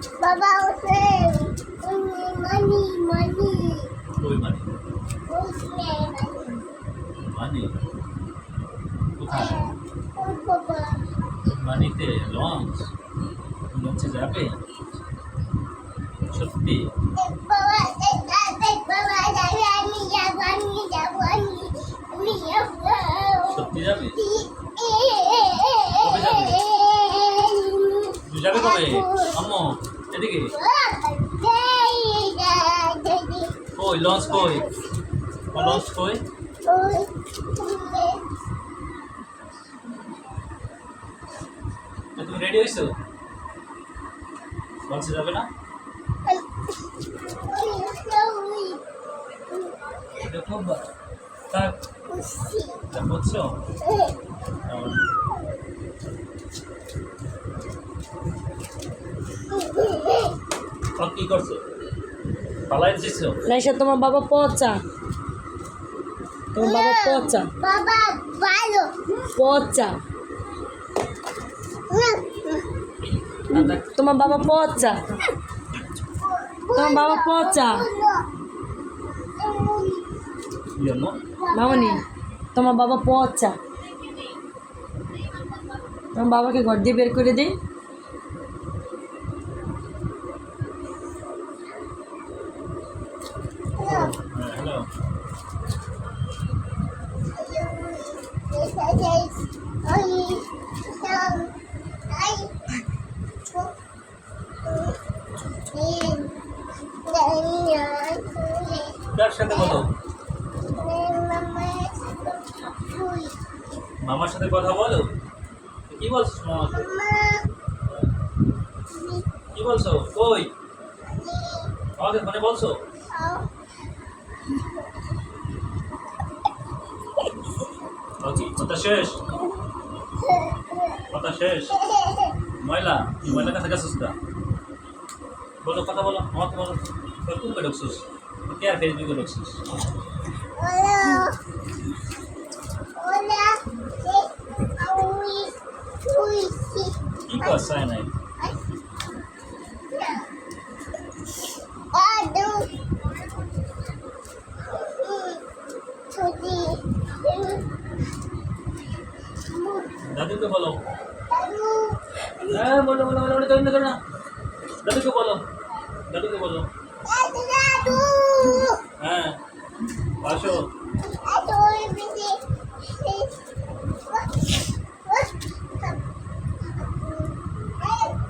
Baba said, money, money. কই মানে Money. মানে কোথায় Oh, Papa. মানিতে লঞ্চ লঞ্চে যাবে সত্যি Baba, Baba, সত্যি যাবে তুই যাবে কবে আম্মু এদিকে কই লঞ্চ কই লঞ্চ কই তুমি রেডি হয়েছো লঞ্চে যাবে না দেখো থাক যা করছো কি করছো পালাই দিছো লাইসা তোমার বাবা পচা তোমার বাবা পচা Baba, ভালো পচা তোমার বাবা পচা তোমার বাবা পচা জন্য মামনি তোমার বাবা পচা তোমার বাবাকে ঘর দিয়ে বের করে দিই হ্যালো কার সাথে বলো মামার সাথে কথা বলো কি বলছো মামাকে কি বলছো কই আমাকে ফোনে বলছো ওকে কথা শেষ কথা শেষ ময়লা ময়লা কাছে গেছিস না বলো কথা বলো আমাকে বলো তোর কোন কে ঢুকছিস কে আর ফেসবুকে ঢুকছিস কি করছ নাই দাদুকে বলো হ্যাঁ বলো বলো বলো বলো না দাদুকে বলো দাদুকে বলো হ্যাঁ আসো